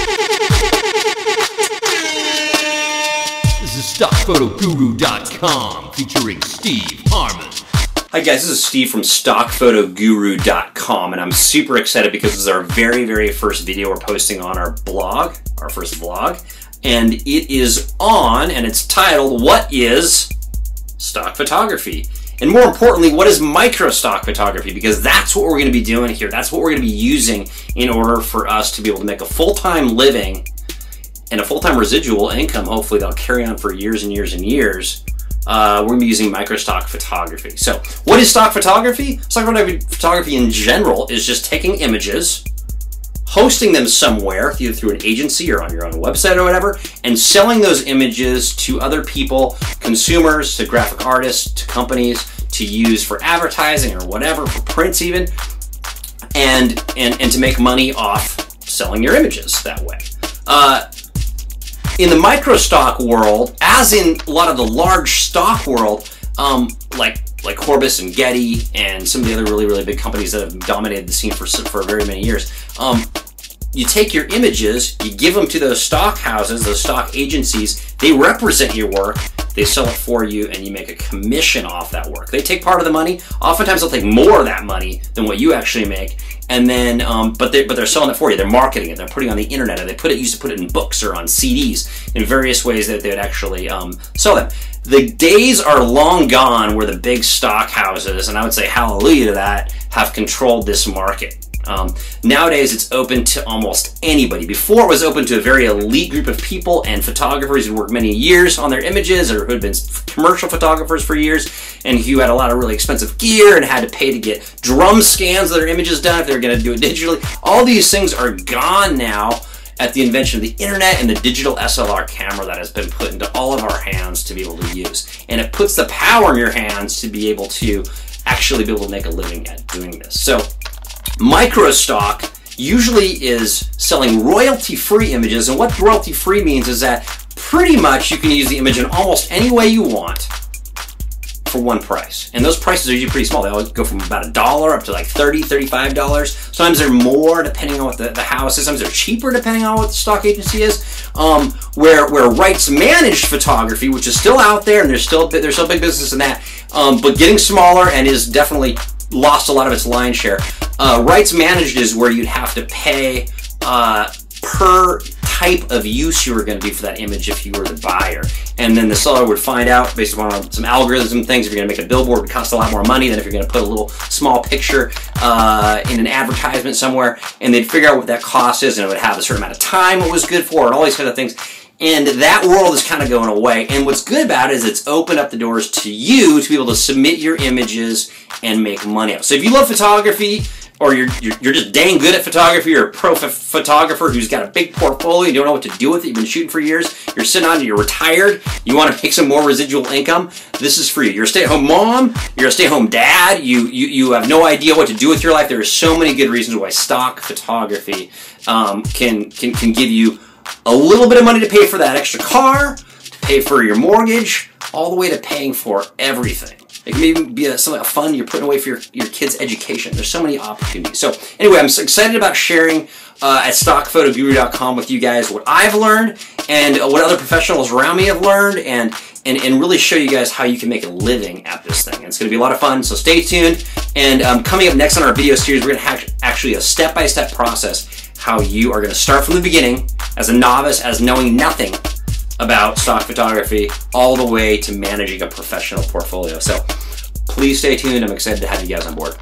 This is StockPhotoGuru.com featuring Steve Harmon. Hi guys, this is Steve from StockPhotoGuru.com, and I'm super excited because this is our very first video we're posting on our blog, our first vlog, and it is on, and it's titled, What is Stock Photography? And more importantly, what is MicroStock photography? Because that's what we're going to be doing here. That's what we're going to be using in order for us to be able to make a full-time living and a full-time residual income. Hopefully that'll carry on for years and years and years. We're going to be using MicroStock photography. So what is stock photography? Stock photography in general is just taking images, hosting them somewhere, either through an agency or on your own website or whatever, and selling those images to other people, consumers, to graphic artists, to companies, to use for advertising or whatever, for prints even, and to make money off selling your images that way. In the microstock world, as in a lot of the large stock world, like Corbis and Getty and some of the other really big companies that have dominated the scene for very many years, you take your images, you give them to those stock houses, those stock agencies, they represent your work, they sell it for you, and you make a commission off that work. They take part of the money. Oftentimes they'll take more of that money than what you actually make, and then but they're selling it for you. They're marketing it. They're putting it on the internet. And they used to put it in books or on CDs in various ways that they would actually sell them. The days are long gone where the big stock houses, and I would say hallelujah to that, have controlled this market. Nowadays it's open to almost anybody. Before it was open to a very elite group of people and photographers who worked many years on their images or who had been commercial photographers for years and who had a lot of really expensive gear and had to pay to get drum scans of their images done if they were going to do it digitally. All these things are gone now at the invention of the internet and the digital SLR camera that has been put into all of our hands to be able to use. And it puts the power in your hands to be able to actually be able to make a living at doing this. So MicroStock usually is selling royalty-free images, and what royalty-free means is that pretty much you can use the image in almost any way you want for one price. And those prices are usually pretty small. They always go from about $1 up to like $30, $35. Sometimes they're more depending on what the house is. Sometimes they're cheaper depending on what the stock agency is. Where rights managed photography, which is still out there, and there's still big business in that, but getting smaller and is definitely lost a lot of its line share. Rights managed is where you'd have to pay per type of use you were going to do for that image if you were the buyer. And then the seller would find out, based upon some algorithm things, if you're going to make a billboard, it would cost a lot more money than if you're going to put a little small picture in an advertisement somewhere, and they'd figure out what that cost is, and it would have a certain amount of time it was good for, and all these kind of things. And that world is kind of going away. And what's good about it is it's opened up the doors to you to be able to submit your images and make money out. So if you love photography, or you're just dang good at photography, you're a pro photographer who's got a big portfolio, you don't know what to do with it, you've been shooting for years, you're sitting on it, you're retired, you want to make some more residual income, this is for you. You're a stay-at-home mom, you're a stay-at-home dad, you have no idea what to do with your life. There are so many good reasons why stock photography can give you a little bit of money to pay for that extra car, to pay for your mortgage, all the way to paying for everything. It can even be something fun you're putting away for your kids' education. There's so many opportunities. So anyway, I'm so excited about sharing at StockPhotoGuru.com with you guys what I've learned and what other professionals around me have learned, and really show you guys how you can make a living at this thing. And it's going to be a lot of fun, so stay tuned. And coming up next on our video series, we're going to have actually a step-by-step process how you are going to start from the beginning as a novice, as knowing nothing about stock photography, all the way to managing a professional portfolio. So please stay tuned. I'm excited to have you guys on board.